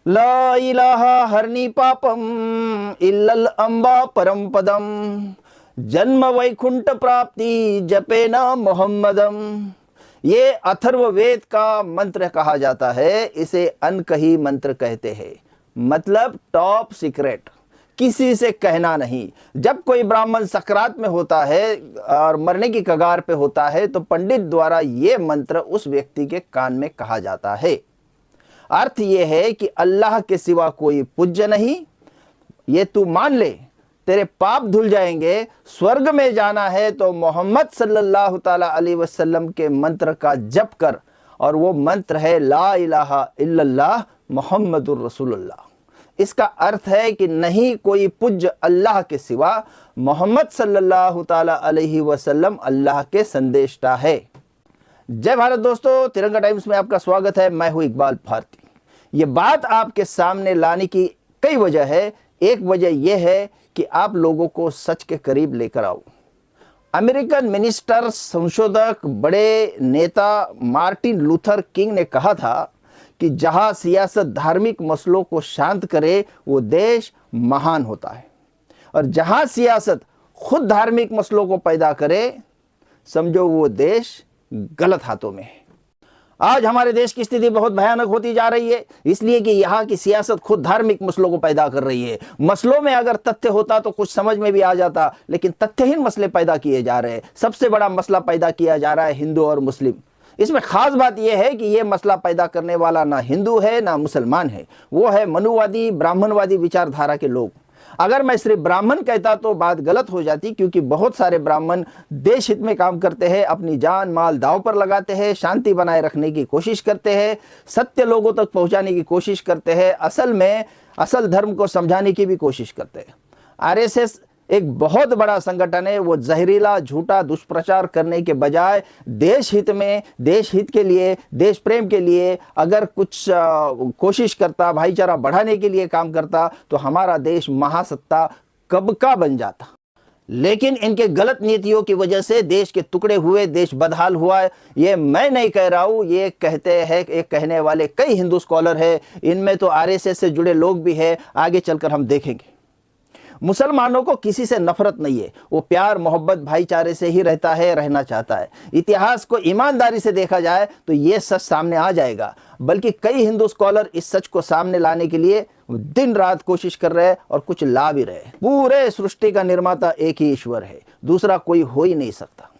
ला इलाहा हरनी पापम इल्लल अंबा परम पदम जन्म वैकुंठ प्राप्ति जपे न मोहम्मदम। ये अथर्ववेद का मंत्र कहा जाता है, इसे अनकही मंत्र कहते हैं। मतलब टॉप सीक्रेट, किसी से कहना नहीं। जब कोई ब्राह्मण सकरात में होता है और मरने की कगार पे होता है तो पंडित द्वारा ये मंत्र उस व्यक्ति के कान में कहा जाता है। अर्थ ये है कि अल्लाह के सिवा कोई पूज्य नहीं, ये तू मान ले, तेरे पाप धुल जाएंगे। स्वर्ग में जाना है तो मोहम्मद सल्लल्लाहु ताला अलैहि वसल्लम के मंत्र का जप कर, और वो मंत्र है ला इलाहा इल्लल्लाह मुहम्मदुर रसूलुल्लाह। इसका अर्थ है कि नहीं कोई पूज्य अल्लाह के सिवा, मोहम्मद सल्लल्लाहु ताला अलैहि वसल्लम अल्लाह के संदेष्टा है। जय भारत दोस्तों, तिरंगा टाइम्स में आपका स्वागत है। मैं हूं इकबाल भारती। ये बात आपके सामने लाने की कई वजह है। एक वजह यह है कि आप लोगों को सच के करीब लेकर आऊं। अमेरिकन मिनिस्टर, संशोधक, बड़े नेता मार्टिन लूथर किंग ने कहा था कि जहां सियासत धार्मिक मसलों को शांत करे वो देश महान होता है, और जहां सियासत खुद धार्मिक मसलों को पैदा करे समझो वो देश गलत हाथों में है। आज हमारे देश की स्थिति बहुत भयानक होती जा रही है, इसलिए कि यहाँ की सियासत खुद धार्मिक मसलों को पैदा कर रही है। मसलों में अगर तथ्य होता तो कुछ समझ में भी आ जाता, लेकिन तथ्यहीन मसले पैदा किए जा रहे हैं। सबसे बड़ा मसला पैदा किया जा रहा है हिंदू और मुस्लिम। इसमें खास बात यह है कि यह मसला पैदा करने वाला ना हिंदू है ना मुसलमान है, वो है मनुवादी ब्राह्मणवादी विचारधारा के लोग। अगर मैं सिर्फ ब्राह्मण कहता तो बात गलत हो जाती, क्योंकि बहुत सारे ब्राह्मण देश हित में काम करते हैं, अपनी जान माल दांव पर लगाते हैं, शांति बनाए रखने की कोशिश करते हैं, सत्य लोगों तक पहुंचाने की कोशिश करते हैं, असल धर्म को समझाने की भी कोशिश करते हैं। आरएसएस एक बहुत बड़ा संगठन है। वो जहरीला झूठा दुष्प्रचार करने के बजाय देश हित में, देश हित के लिए, देश प्रेम के लिए अगर कुछ कोशिश करता, भाईचारा बढ़ाने के लिए काम करता तो हमारा देश महासत्ता कब का बन जाता। लेकिन इनके गलत नीतियों की वजह से देश के टुकड़े हुए, देश बदहाल हुआ है। ये मैं नहीं कह रहा हूँ, ये कहते हैं, एक कहने वाले कई हिंदू स्कॉलर हैं, इनमें तो आरएसएस से जुड़े लोग भी हैं। आगे चलकर हम देखेंगे। मुसलमानों को किसी से नफरत नहीं है, वो प्यार मोहब्बत भाईचारे से ही रहता है, रहना चाहता है। इतिहास को ईमानदारी से देखा जाए तो ये सच सामने आ जाएगा। बल्कि कई हिंदू स्कॉलर इस सच को सामने लाने के लिए दिन रात कोशिश कर रहे हैं और कुछ ला भी रहे हैं। पूरे सृष्टि का निर्माता एक ही ईश्वर है, दूसरा कोई हो ही नहीं सकता।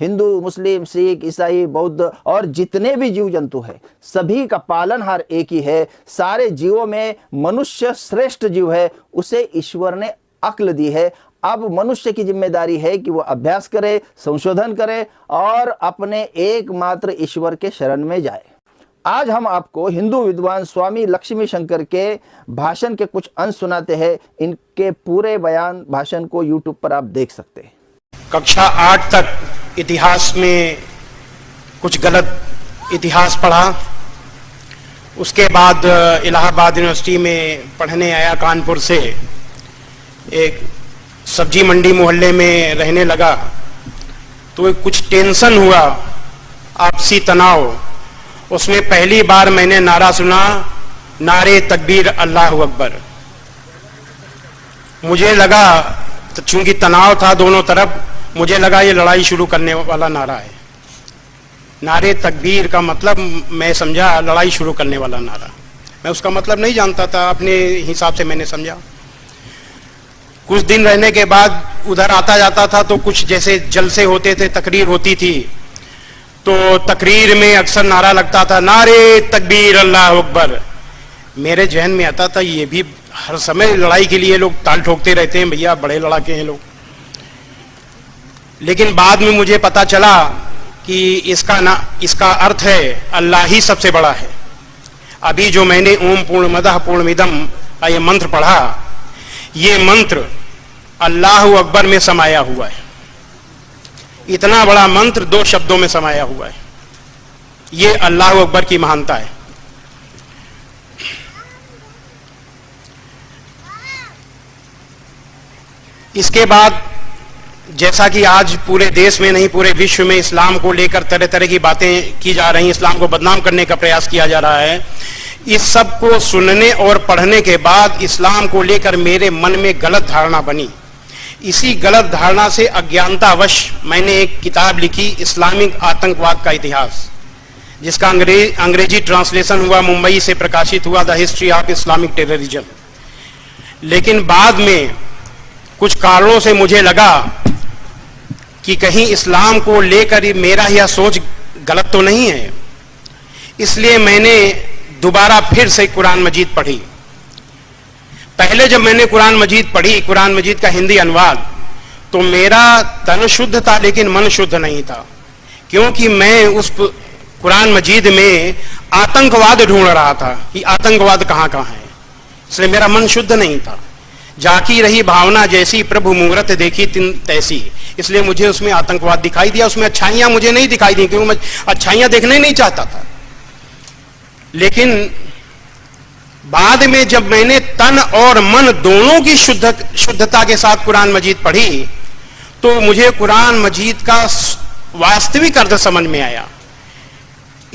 हिंदू, मुस्लिम, सिख, ईसाई, बौद्ध और जितने भी जीव जंतु हैं, सभी का पालनहार एक ही है। सारे जीवों में मनुष्य श्रेष्ठ जीव है, उसे ईश्वर ने अक्ल दी है। अब मनुष्य की जिम्मेदारी है कि वो अभ्यास करे, संशोधन करे और अपने एकमात्र ईश्वर के शरण में जाए। आज हम आपको हिंदू विद्वान स्वामी लक्ष्मी शंकर के भाषण के कुछ अंश सुनाते हैं। इनके पूरे भाषण को यूट्यूब पर आप देख सकते हैं। कक्षा 8 तक इतिहास में कुछ गलत इतिहास पढ़ा। उसके बाद इलाहाबाद यूनिवर्सिटी में पढ़ने आया कानपुर से। एक सब्जी मंडी मोहल्ले में रहने लगा तो कुछ टेंशन हुआ, आपसी तनाव। उसमें पहली बार मैंने नारा सुना, नारे तकबीर अल्लाहु अकबर। मुझे लगा, तो चूंकि तनाव था दोनों तरफ, मुझे लगा ये लड़ाई शुरू करने वाला नारा है। नारे तकबीर का मतलब मैं समझा लड़ाई शुरू करने वाला नारा। मैं उसका मतलब नहीं जानता था, अपने हिसाब से मैंने समझा। कुछ दिन रहने के बाद उधर आता जाता था तो कुछ जैसे जलसे होते थे, तकरीर होती थी, तो तकरीर में अक्सर नारा लगता था, नारे तकबीर अल्लाहु अकबर। मेरे जहन में आता था ये भी हर समय लड़ाई के लिए लोग ताल ठोकते रहते हैं, भैया बड़े लड़ाके हैं लोग। लेकिन बाद में मुझे पता चला कि इसका अर्थ है अल्लाह ही सबसे बड़ा है। अभी जो मैंने ओम पूर्णमदः पूर्णमिदं ये मंत्र पढ़ा, ये मंत्र अल्लाहु अकबर में समाया हुआ है। इतना बड़ा मंत्र 2 शब्दों में समाया हुआ है। ये अल्लाहु अकबर की महानता है। इसके बाद जैसा कि आज पूरे देश में नहीं पूरे विश्व में इस्लाम को लेकर तरह तरह की बातें की जा रही हैं, इस्लाम को बदनाम करने का प्रयास किया जा रहा है, इस सब को सुनने और पढ़ने के बाद इस्लाम को लेकर मेरे मन में गलत धारणा बनी। इसी गलत धारणा से अज्ञानतावश मैंने एक किताब लिखी, इस्लामिक आतंकवाद का इतिहास, जिसका अंग्रेजी ट्रांसलेशन हुआ, मुंबई से प्रकाशित हुआ, the history of Islamic terrorism. लेकिन बाद में कुछ कारणों से मुझे लगा कि कहीं इस्लाम को लेकर मेरा यह सोच गलत तो नहीं है, इसलिए मैंने दोबारा फिर से कुरान मजीद पढ़ी। पहले जब मैंने कुरान मजीद पढ़ी, कुरान मजीद का हिंदी अनुवाद, तो मेरा तन शुद्ध था लेकिन मन शुद्ध नहीं था, क्योंकि मैं उस कुरान मजीद में आतंकवाद ढूंढ रहा था कि आतंकवाद कहाँ कहाँ है, इसलिए मेरा मन शुद्ध नहीं था। जाकी रही भावना जैसी, प्रभु मूरत देखी तिन तैसी, इसलिए मुझे उसमें आतंकवाद दिखाई दिया, उसमें अच्छाइयां मुझे नहीं दिखाई दी, क्योंकि मैं अच्छाइयां देखना ही नहीं चाहता था। लेकिन बाद में जब मैंने तन और मन दोनों की शुद्धता के साथ कुरान मजीद पढ़ी, तो मुझे कुरान मजीद का वास्तविक अर्थ समझ में आया।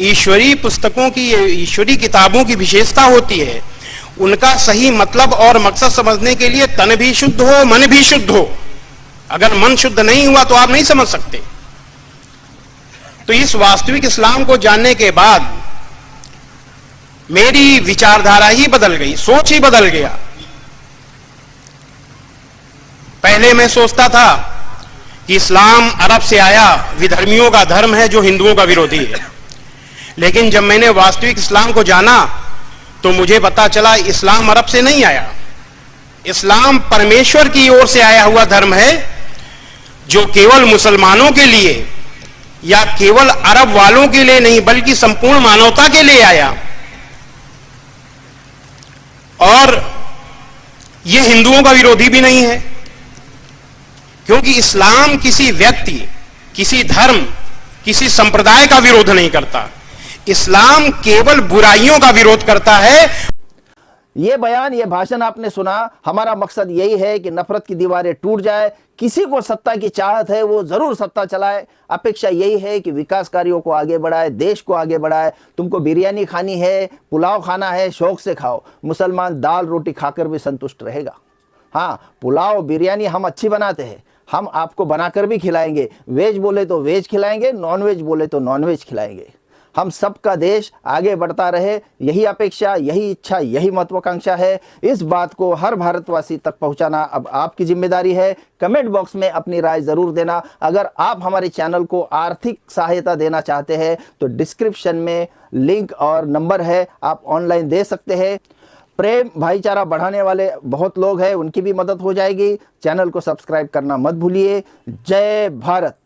ईश्वरीय पुस्तकों की, ईश्वरीय किताबों की विशेषता होती है, उनका सही मतलब और मकसद समझने के लिए तन भी शुद्ध हो, मन भी शुद्ध हो। अगर मन शुद्ध नहीं हुआ तो आप नहीं समझ सकते। तो इस वास्तविक इस्लाम को जानने के बाद मेरी विचारधारा ही बदल गई, सोच ही बदल गया। पहले मैं सोचता था कि इस्लाम अरब से आया, विधर्मियों का धर्म है जो हिंदुओं का विरोधी है। लेकिन जब मैंने वास्तविक इस्लाम को जाना तो मुझे पता चला इस्लाम अरब से नहीं आया, इस्लाम परमेश्वर की ओर से आया हुआ धर्म है, जो केवल मुसलमानों के लिए या केवल अरब वालों के लिए नहीं बल्कि संपूर्ण मानवता के लिए आया। और यह हिंदुओं का विरोधी भी नहीं है, क्योंकि इस्लाम किसी व्यक्ति, किसी धर्म, किसी संप्रदाय का विरोध नहीं करता। इस्लाम केवल बुराइयों का विरोध करता है। ये बयान, ये भाषण आपने सुना, हमारा मकसद यही है कि नफरत की दीवारें टूट जाए। किसी को सत्ता की चाहत है वो जरूर सत्ता चलाए। अपेक्षा यही है कि विकास कार्यों को आगे बढ़ाए, देश को आगे बढ़ाए। तुमको बिरयानी खानी है, पुलाव खाना है, शौक से खाओ। मुसलमान दाल रोटी खाकर भी संतुष्ट रहेगा। हाँ, पुलाव बिरयानी हम अच्छी बनाते हैं, हम आपको बनाकर भी खिलाएंगे। वेज बोले तो वेज खिलाएंगे, नॉन वेज बोले तो नॉन वेज खिलाएंगे। हम सबका देश आगे बढ़ता रहे, यही अपेक्षा, यही इच्छा, यही महत्वाकांक्षा है। इस बात को हर भारतवासी तक पहुंचाना अब आपकी जिम्मेदारी है। कमेंट बॉक्स में अपनी राय जरूर देना। अगर आप हमारे चैनल को आर्थिक सहायता देना चाहते हैं तो डिस्क्रिप्शन में लिंक और नंबर है, आप ऑनलाइन दे सकते हैं। प्रेम भाईचारा बढ़ाने वाले बहुत लोग हैं, उनकी भी मदद हो जाएगी। चैनल को सब्सक्राइब करना मत भूलिए। जय भारत।